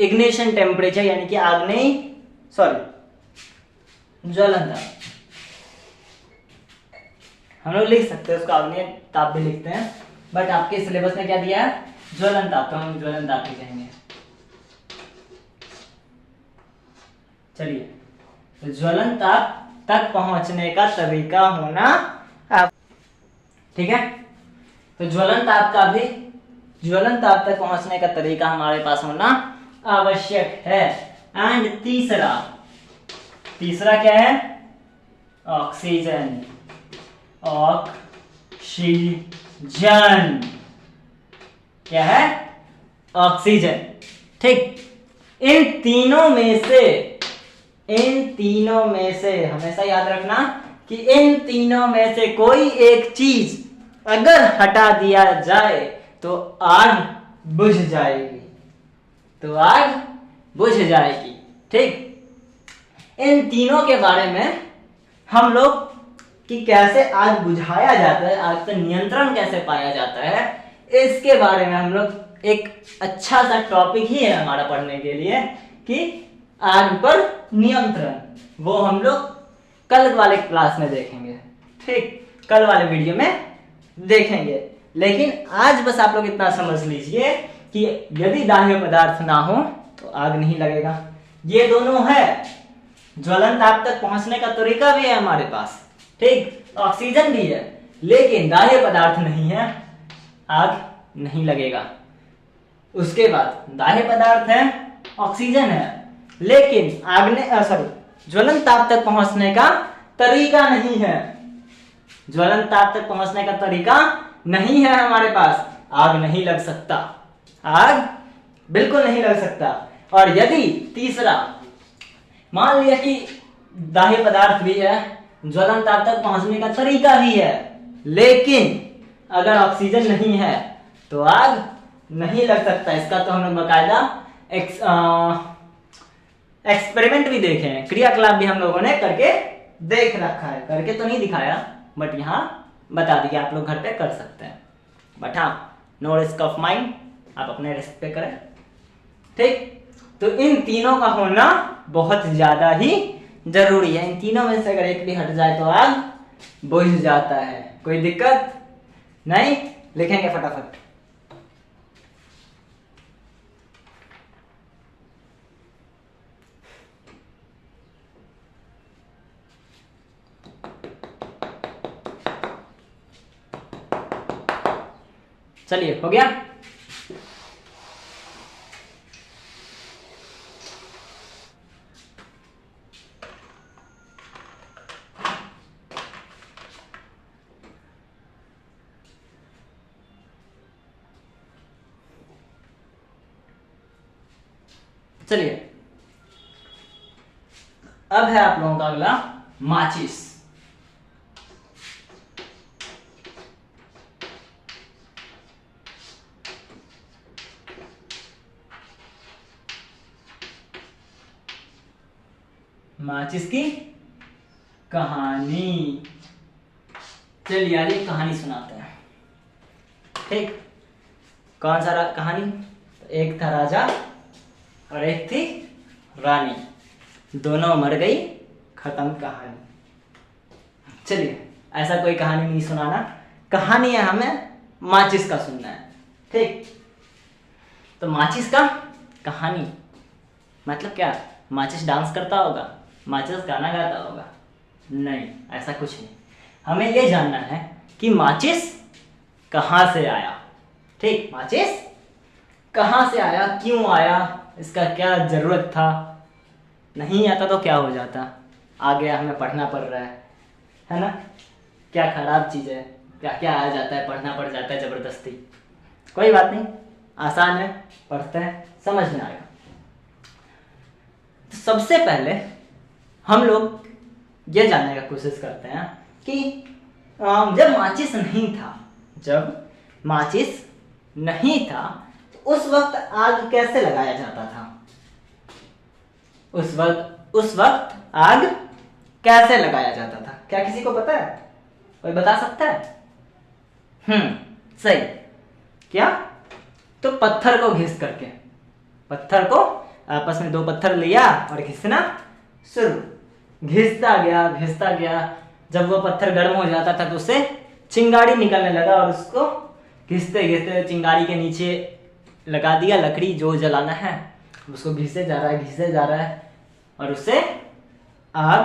इग्निशन टेम्परेचर यानी कि ज्वलन ताप, हम लोग लिख सकते हैं उसको आग्नेय ताप भी लिखते हैं, बट आपके सिलेबस में क्या दिया है, ज्वलन ताप, तो हम ज्वलन ताप ही कहेंगे। चलिए, तो ज्वलन ताप तक पहुंचने का तरीका होना, ठीक है। तो ज्वलन ताप तक पहुंचने का तरीका हमारे पास होना आवश्यक है। एंड तीसरा क्या है, ऑक्सीजन। क्या है, ऑक्सीजन, ठीक। इन तीनों में से हमेशा याद रखना कि इन तीनों में से कोई एक चीज अगर हटा दिया जाए तो आग बुझ जाएगी, ठीक। इन तीनों के बारे में हम लोग कि कैसे आग बुझाया जाता है, आग पर नियंत्रण कैसे पाया जाता है, इसके बारे में हम लोग एक अच्छा सा टॉपिक ही है हमारा पढ़ने के लिए कि आग पर नियंत्रण, वो हम लोग कल वाले क्लास में देखेंगे, ठीक, कल वाले वीडियो में देखेंगे। लेकिन आज बस आप लोग इतना समझ लीजिए कि यदि दाह्य पदार्थ ना हो तो आग नहीं लगेगा। ये दोनों है, ज्वलन ताप तक पहुंचने का तरीका भी है हमारे पास, ठीक, ऑक्सीजन भी है, लेकिन दाह्य पदार्थ नहीं है, आग नहीं लगेगा। उसके बाद दाह्य पदार्थ है, ऑक्सीजन है, लेकिन ज्वलन ताप तक पहुंचने का तरीका नहीं है। ज्वलन ताप तक पहुंचने का तरीका नहीं है हमारे पास, आग नहीं लग सकता, आग बिल्कुल नहीं लग सकता। और यदि तीसरा, मान लिया कि दाह्य पदार्थ भी है, ज्वलन ताप तक पहुंचने का तरीका भी है, लेकिन अगर ऑक्सीजन नहीं है तो आग नहीं लग सकता। इसका तो हम लोग बकायदा एक्सपेरिमेंट भी देखे हैं, क्रियाकलाप भी हम लोगों ने करके देख रखा है, करके तो नहीं दिखाया बट यहाँ बता दिया, आप लोग घर पे कर सकते हैं। बट हाँ, नो रिस्क ऑफ माइंड, आप अपने रिस्क पे करें, ठीक। तो इन तीनों का होना बहुत ज्यादा ही जरूरी है। इन तीनों में से अगर एक भी हट जाए तो आग बुझ जाता है, कोई दिक्कत नहीं। लिखेंगे फटाफट। चलिए, हो गया। चलिए, अब है आप लोगों का अगला माचिस। माचिस की कहानी। चलिए आज एक कहानी सुनाते हैं, ठीक। कौन सा कहानी? एक था राजा और एक थी रानी, दोनों मर गई, खत्म कहानी। चलिए, ऐसा कोई कहानी नहीं सुनाना, कहानी है हमें माचिस का सुनना है, ठीक। तो माचिस का कहानी मतलब क्या? माचिस डांस करता होगा, माचिस गाना गाता होगा? नहीं, ऐसा कुछ नहीं। हमें ये जानना है कि माचिस कहाँ से आया, ठीक। माचिस कहाँ से आया, क्यों आया, इसका क्या जरूरत था, नहीं आता तो क्या हो जाता, आ गया, हमें पढ़ना पड़ रहा है ना। क्या खराब चीज़ है, क्या क्या आ जाता है, पढ़ना पड़ जाता है जबरदस्ती। कोई बात नहीं, आसान है, पढ़ते हैं, समझ में आएगा। तो सबसे पहले हम लोग ये जानने का कोशिश करते हैं कि जब माचिस नहीं था, जब माचिस नहीं था तो उस वक्त आग कैसे लगाया जाता था? उस वक्त आग कैसे लगाया जाता था? क्या किसी को पता है? कोई बता सकता है? सही। क्या? तो पत्थर को घिस करके, पत्थर को आपस में दो पत्थर लिया और घिसना शुरू, घिसता गया। जब वो पत्थर गर्म हो जाता था तो उससे चिंगारी निकलने लगा और उसको घिसते घिसते चिंगारी के नीचे लगा दिया लकड़ी, जो जलाना है उसको घिसे जा रहा है और उससे आग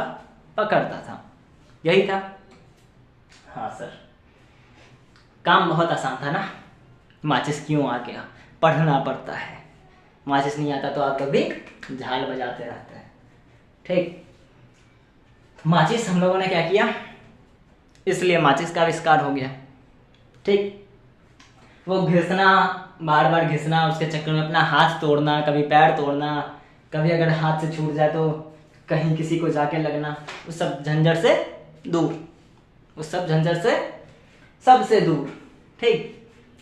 पकड़ता था। यही था? हाँ सर, काम बहुत आसान था ना। माचिस क्यों आ गया? पढ़ना पड़ता है। माचिस नहीं आता तो आप कभी झाल बजाते रहते हैं, ठीक। माचिस हम लोगों ने क्या किया, इसलिए माचिस का आविष्कार हो गया, ठीक। वो घिसना, बार बार घिसना, उसके चक्कर में अपना हाथ तोड़ना, कभी पैर तोड़ना, कभी अगर हाथ से छूट जाए तो कहीं किसी को जाके लगना, उस सब झंझट से दूर, सबसे दूर, ठीक।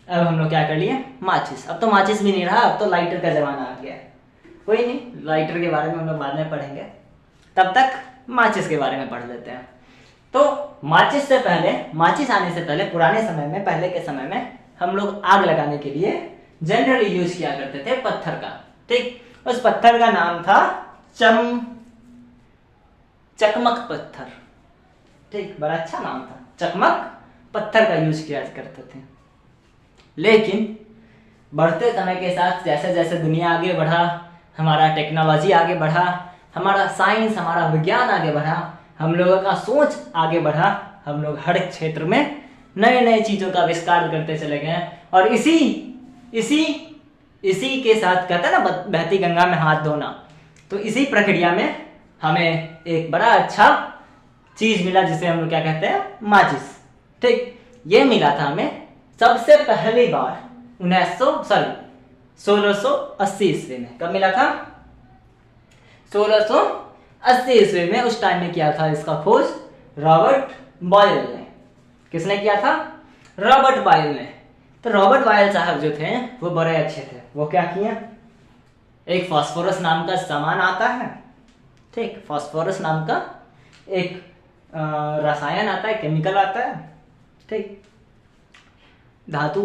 अब हम लोग क्या कर लिए, माचिस। अब तो माचिस भी नहीं रहा, अब तो लाइटर का जमाना आ गया। कोई नहीं, लाइटर के बारे में हम लोग बाद में पढ़ेंगे, तब तक माचिस के बारे में पढ़ लेते हैं। तो माचिस आने से पहले पुराने समय में, पहले के समय में हम लोग आग लगाने के लिए जनरली यूज किया करते थे पत्थर का, ठीक। उस पत्थर का नाम था चकमक पत्थर, ठीक। बड़ा अच्छा नाम था, चकमक पत्थर का यूज किया करते थे। लेकिन बढ़ते समय के साथ जैसे जैसे दुनिया आगे बढ़ा, हमारा टेक्नोलॉजी आगे बढ़ा, हमारा साइंस, हमारा विज्ञान आगे बढ़ा, हम लोगों का सोच आगे बढ़ा, हम लोग हर क्षेत्र में नए नए चीजों का आविष्कार करते चले गए। और इसी के साथ, कहते हैं ना बहती गंगा में हाथ धोना, तो इसी प्रक्रिया में हमें एक बड़ा अच्छा चीज मिला जिसे हम लोग क्या कहते हैं, माचिस। ठीक, ये मिला था हमें सबसे पहली बार 1680 ईस्वी में। कब मिला था? 1680 ईस्वी में। उस टाइम में किया था इसका खोज रॉबर्ट बॉयल ने। किसने किया था? रॉबर्ट बॉयल ने। तो रॉबर्ट बॉयल साहब जो थे वो बड़े अच्छे थे। वो क्या किए, एक फास्फोरस नाम का सामान आता है, ठीक, फास्फोरस नाम का एक रसायन आता है, केमिकल आता है, ठीक, धातु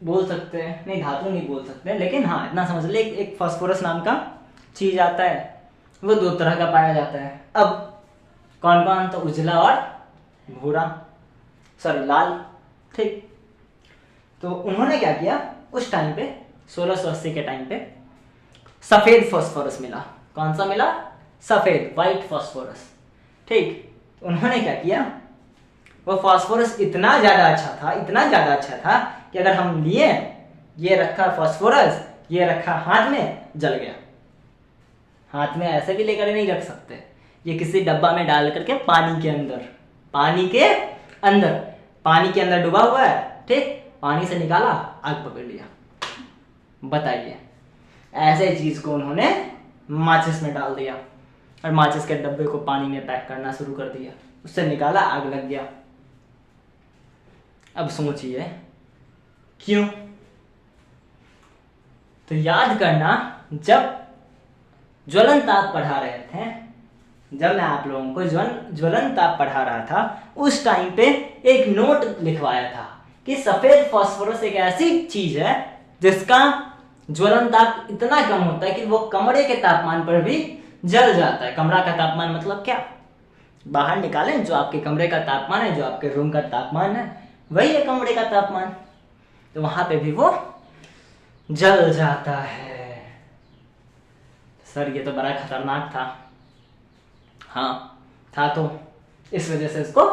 बोल सकते हैं, नहीं धातु नहीं बोल सकते, लेकिन हाँ इतना समझ ले, एक फास्फोरस नाम का चीज आता है। वो दो तरह का पाया जाता है। अब कौन कौन? तो उजला और भूरा, सॉरी लाल, ठीक। तो उन्होंने क्या किया उस टाइम पे, 1680 के टाइम पे सफेद फास्फोरस मिला। कौन सा मिला? सफेद, व्हाइट फास्फोरस, ठीक। उन्होंने क्या किया, वो फास्फोरस इतना ज्यादा अच्छा था, इतना ज्यादा अच्छा था कि अगर हम लिए, ये रखा फास्फोरस, ये रखा हाथ में, जल गया। हाथ में ऐसे भी लेकर नहीं रख सकते, ये किसी डब्बा में डाल करके पानी के अंदर, पानी के अंदर, पानी के अंदर डूबा हुआ है, ठीक, पानी से निकाला, आग पकड़ लिया। बताइए, ऐसे चीज को उन्होंने माचिस में डाल दिया और माचिस के डब्बे को पानी में पैक करना शुरू कर दिया, उससे निकाला, आग लग गया। अब सोचिए क्यों? तो याद करना, जब ज्वलन ताप पढ़ा रहे थे, जब मैं आप लोगों को ज्वलन ताप पढ़ा रहा था, उस टाइम पे एक नोट लिखवाया था कि सफेद फास्फोरस एक ऐसी चीज है जिसका ज्वलन ताप इतना कम होता है कि वो कमरे के तापमान पर भी जल जाता है। कमरा का तापमान मतलब क्या? बाहर निकालें, जो आपके कमरे का तापमान है, जो आपके रूम का तापमान है, वही है कमरे का तापमान। तो वहां पे भी वो जल जाता है। सर ये तो बड़ा खतरनाक था। हाँ था, तो इस वजह से इसको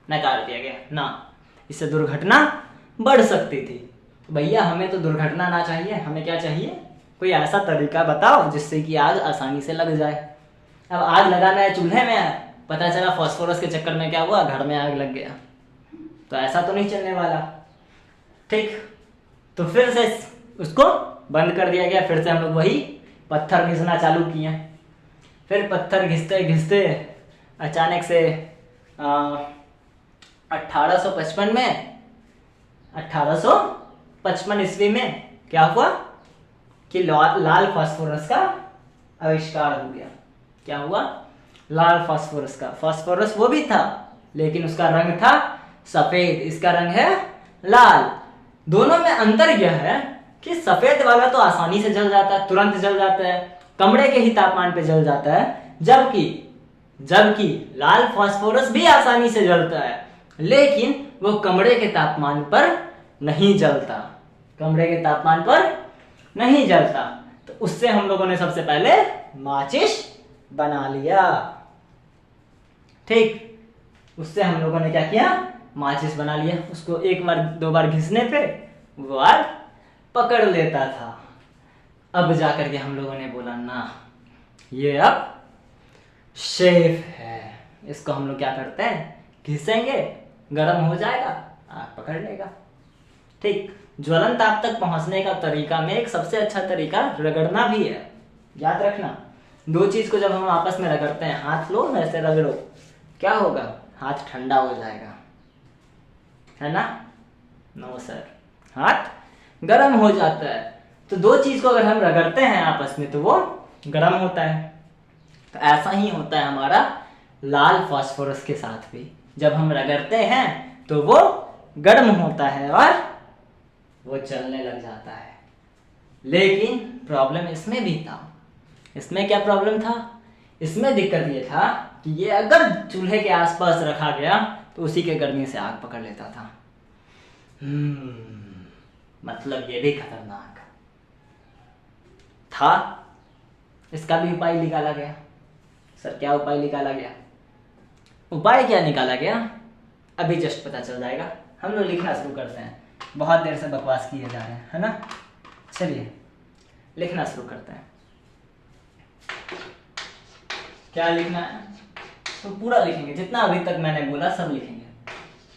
नकार दिया गया ना, इससे दुर्घटना बढ़ सकती थी। भैया हमें तो दुर्घटना ना चाहिए, हमें क्या चाहिए? कोई ऐसा तरीका बताओ जिससे कि आग आसानी से लग जाए। अब आग लगाना है चूल्हे में, पता चला फास्फोरस के चक्कर में क्या हुआ, घर में आग लग गया, तो ऐसा तो नहीं चलने वाला, ठीक। तो फिर से उसको बंद कर दिया गया। फिर से हम लोग वही पत्थर घिसना चालू किए। फिर पत्थर घिसते घिसते अचानक से 1855 ईस्वी में क्या हुआ कि लाल फास्फोरस का आविष्कार हो गया। क्या हुआ? लाल फास्फोरस का। फास्फोरस वो भी था, लेकिन उसका रंग था सफेद, इसका रंग है लाल। दोनों में अंतर यह है कि सफेद वाला तो आसानी से जल जाता है, तुरंत जल जाता है, कमरे के ही तापमान पे जल जाता है, जबकि लाल फास्फोरस भी आसानी से जलता है, लेकिन वो कमरे के तापमान पर नहीं जलता, कमरे के तापमान पर नहीं जलता। तो उससे हम लोगों ने सबसे पहले माचिस बना लिया, ठीक। उससे हम लोगों ने क्या किया? माचिस बना लिया। उसको एक बार दो बार घिसने पे वो आग पकड़ लेता था। अब जाकर के हम लोगों ने बोला ना, ये अब शेफ है, इसको हम लोग क्या करते हैं, घिसेंगे, गर्म हो जाएगा, आग पकड़ लेगा, ठीक। ज्वलन ताप तक पहुंचने का तरीका में एक सबसे अच्छा तरीका रगड़ना भी है। याद रखना, दो चीज को जब हम आपस में रगड़ते हैं, हाथ लो ऐसे रगड़ो, क्या होगा? हाथ ठंडा हो जाएगा, है ना? नो सर, हाथ गर्म हो जाता है। तो दो चीज को अगर हम रगड़ते हैं आपस में तो वो गर्म होता है। तो ऐसा ही होता है हमारा लाल फास्फोरस के साथ भी, जब हम रगड़ते हैं तो वो गर्म होता है और वो चलने लग जाता है। लेकिन प्रॉब्लम इसमें भी था। इसमें क्या प्रॉब्लम था? इसमें दिक्कत ये था कि ये अगर चूल्हे के आसपास रखा गया तो उसी के गर्मी से आग पकड़ लेता था। मतलब ये भी खतरनाक था। इसका भी उपाय निकाला गया। सर क्या उपाय निकाला गया? उपाय क्या निकाला गया अभी जस्ट पता चल जाएगा। हम लोग लिखना शुरू करते हैं, बहुत देर से बकवास किए जा रहे हैं, है ना? चलिए लिखना शुरू करते हैं। क्या लिखना है? तो पूरा लिखेंगे, जितना अभी तक मैंने बोला सब लिखेंगे।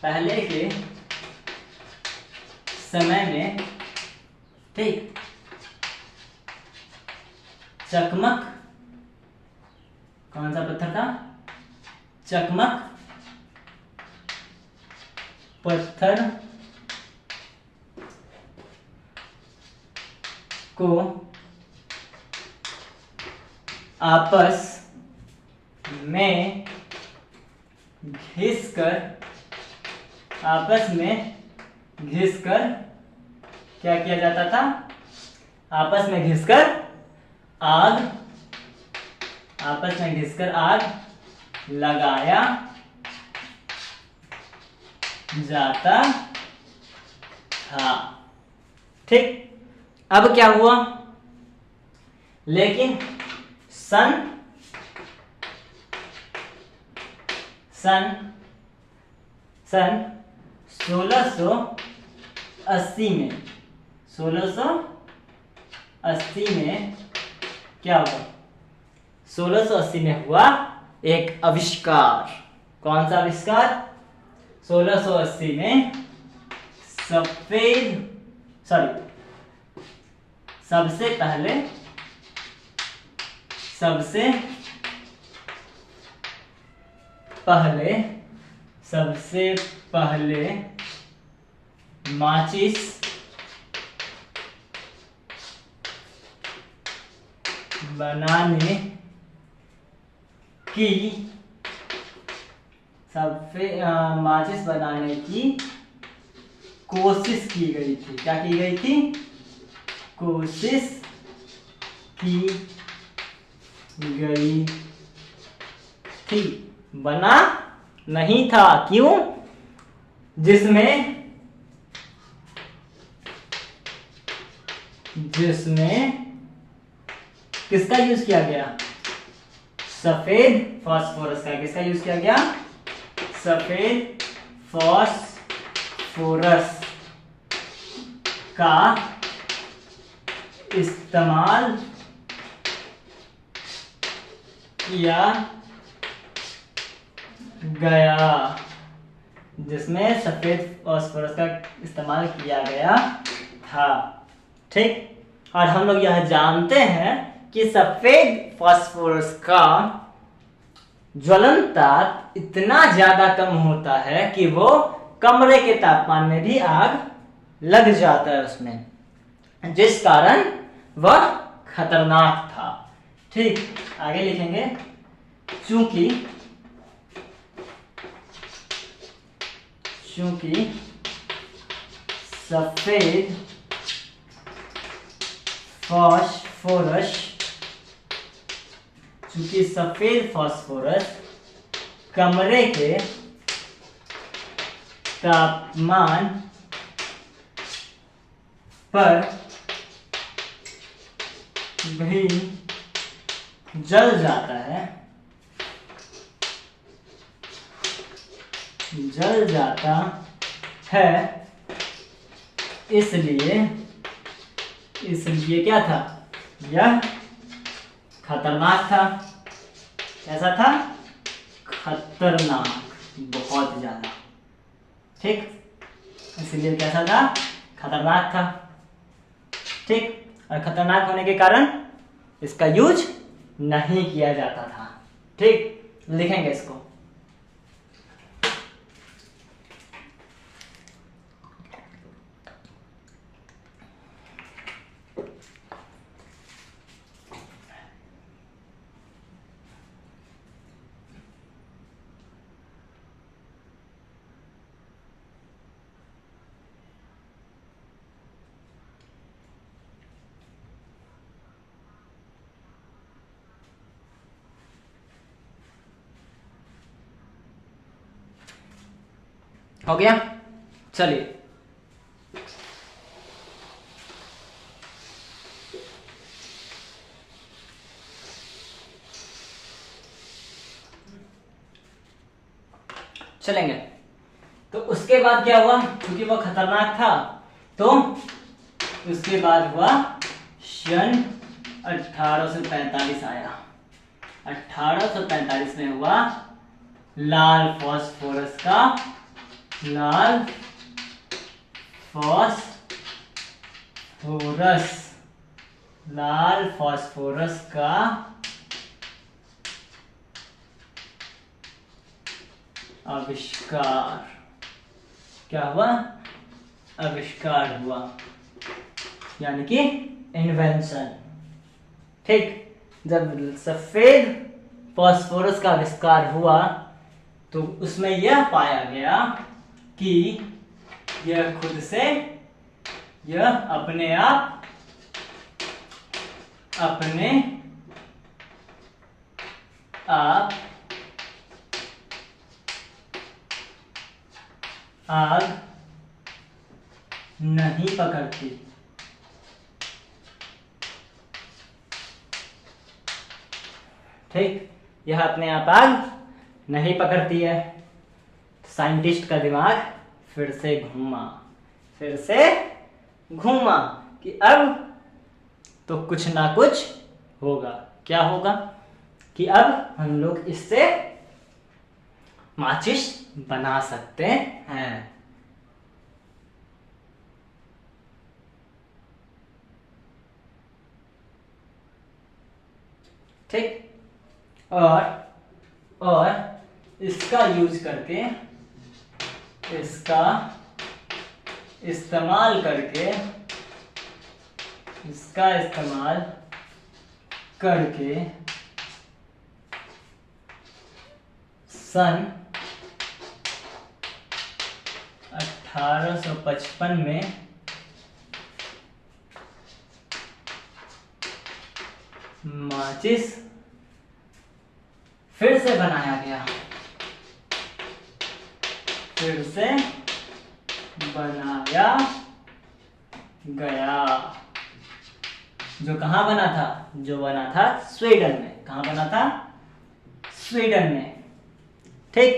पहले के समय में, ठीक, चकमक, कौन सा पत्थर था? चकमक पत्थर को आपस में घिसकर क्या किया जाता था? आपस में घिसकर आग लगाया जाता था, ठीक। अब क्या हुआ? लेकिन सन 1680 में क्या हुआ? 1680 में हुआ एक आविष्कार। कौन सा आविष्कार? 1680 में सबसे पहले माचिस बनाने की कोशिश की गई थी। क्या की गई थी? कोशिश की गई थी, बना नहीं था। क्यों? जिसमें किसका यूज किया गया? सफेद फास्फोरस का। किसका यूज किया गया? सफेद फास्फोरस का इस्तेमाल किया गया, जिसमें सफेद फास्फोरस का इस्तेमाल किया गया था, ठीक। और हम लोग यह जानते हैं कि सफेद फास्फोरस का ज्वलन ताप इतना ज्यादा कम होता है कि वो कमरे के तापमान में भी आग लग जाता है उसमें, जिस कारण वह खतरनाक था, ठीक। आगे लिखेंगे, चूंकि सफेद फास्फोरस कमरे के तापमान पर भी जल जाता है, इसलिए क्या था? यह खतरनाक था। कैसा था? खतरनाक, बहुत ज्यादा, ठीक। इसलिए कैसा था? खतरनाक था, ठीक। और खतरनाक होने के कारण इसका यूज नहीं किया जाता था, ठीक। लिखेंगे इसको। हो गया? चलिए, चलेंगे। तो उसके बाद क्या हुआ? क्योंकि वह खतरनाक था, तो उसके बाद हुआ सन 1845 आया। 1845 में हुआ लाल फास्फोरस का लाल फास्फोरस, लाल फास्फोरस का आविष्कार। क्या हुआ? आविष्कार हुआ, यानी कि इन्वेंशन। ठीक, जब सफेद फास्फोरस का आविष्कार हुआ तो उसमें यह पाया गया कि यह खुद से, यह अपने आप आग नहीं पकड़ती। ठीक, यह अपने आप आग नहीं पकड़ती है। साइंटिस्ट का दिमाग फिर से घूमा कि अब तो कुछ ना कुछ होगा। क्या होगा? कि अब हम लोग इससे माचिस बना सकते हैं। ठीक, और इसका यूज करके, इसका इस्तेमाल करके सन 1855 में माचिस फिर से बनाया गया। जो कहाँ बना था? जो बना था स्वीडन में। कहाँ बना था? स्वीडन में। ठीक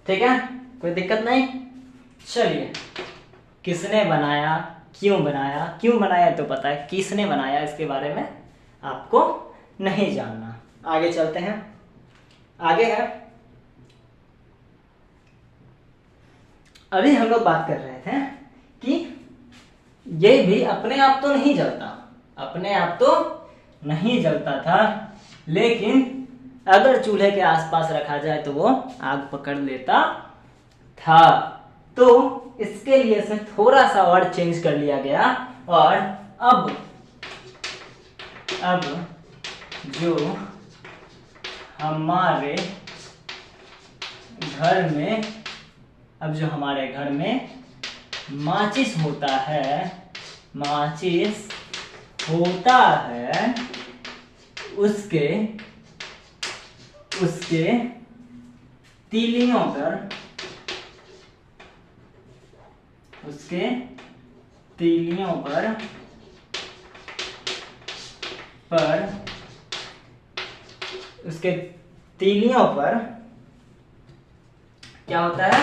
है, कोई दिक्कत नहीं। चलिए, किसने बनाया, क्यों बनाया तो पता है, किसने बनाया इसके बारे में आपको नहीं जानना। आगे चलते हैं। आगे है, अभी हम लोग बात कर रहे थे कि ये भी अपने आप तो नहीं जलता था, लेकिन अगर चूल्हे के आसपास रखा जाए तो वो आग पकड़ लेता था। तो इसके लिए इसमें थोड़ा सा और चेंज कर लिया गया, और अब जो हमारे घर में माचिस होता है, उसके तीलियों पर क्या होता है?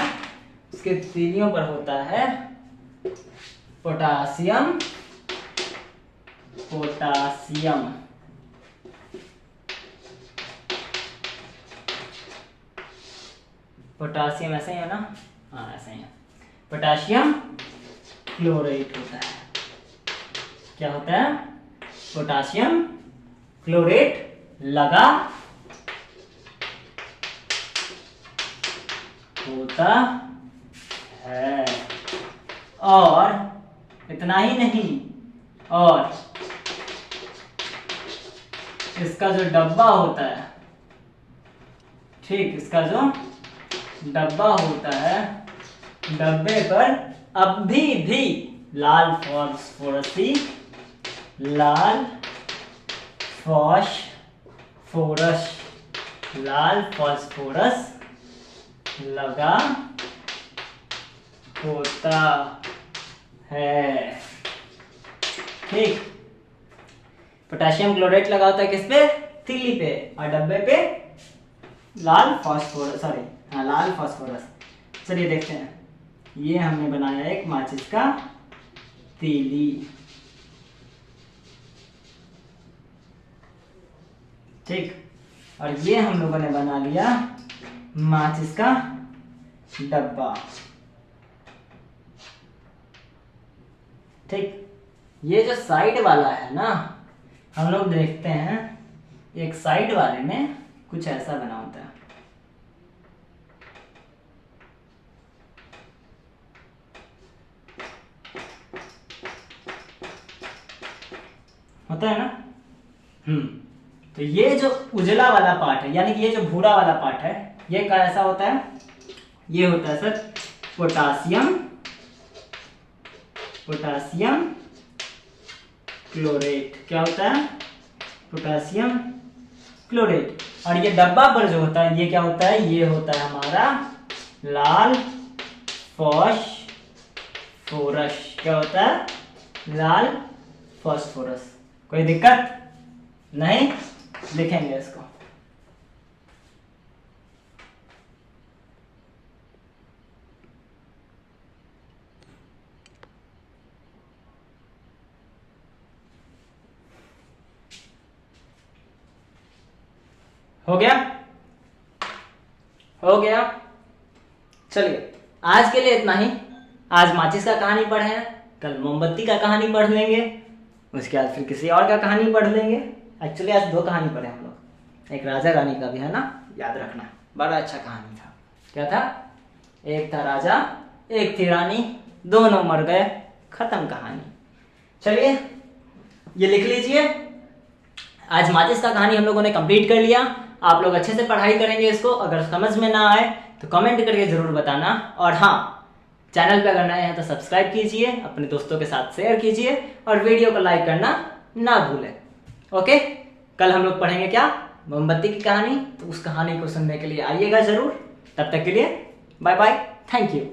उसके तीलियों पर होता है पोटासियम। पोटासियम ऐसे ही है ना? हाँ, ऐसे ही है। पोटासियम क्लोराइड होता है। क्या होता है? पोटासियम क्लोराइड लगा होता है। और इतना ही नहीं, और इसका जो डब्बा होता है, ठीक, इसका जो डब्बा होता है, डब्बे पर अभी भी लाल फास्फोरस लगा होता है। ठीक, पोटेशियम क्लोराइड लगा होता है किस पे? तीली पे, और डब्बे पे लाल फास्फोरस। चलिए देखते हैं। ये हमने बनाया एक माचिस का तीली। ठीक, और ये हम लोगों ने बना लिया माचिस का डब्बा। ठीक, ये जो साइड वाला है ना, हम लोग देखते हैं एक साइड वाले में कुछ ऐसा बना होता है। होता है ना। तो ये जो उजला वाला पार्ट है, यानी कि ये जो भूरा वाला पार्ट है, ये कैसा होता है? ये होता है सर पोटासियम क्लोरेट। क्या होता है? Potassium chlorate. और ये डब्बा पर जो होता है, ये क्या होता है? ये होता है हमारा लाल फॉस्फोरस। क्या होता है? लाल फॉस्फोरस। कोई दिक्कत नहीं? लिखेंगे इसको। हो गया? हो गया। चलिए, आज के लिए इतना ही। आज माचिस का कहानी पढ़े हैं, कल मोमबत्ती का कहानी पढ़ लेंगे, उसके बाद फिर किसी और का कहानी पढ़ लेंगे। एक्चुअली आज 2 कहानी पढ़े हम लोग, एक राजा रानी का भी है ना, याद रखना, बड़ा अच्छा कहानी था। क्या था? एक था राजा, एक थी रानी, दोनों मर गए, खत्म कहानी। चलिए, ये लिख लीजिए। आज माचिस का कहानी हम लोगों ने कंप्लीट कर लिया। आप लोग अच्छे से पढ़ाई करेंगे इसको। अगर समझ में ना आए तो कमेंट करके जरूर बताना। और हाँ, चैनल पे अगर नए हैं तो सब्सक्राइब कीजिए, अपने दोस्तों के साथ शेयर कीजिए और वीडियो को लाइक करना ना भूलें। ओके, कल हम लोग पढ़ेंगे क्या? मोमबत्ती की कहानी। तो उस कहानी को सुनने के लिए आइएगा जरूर। तब तक के लिए बाय बाय, थैंक यू।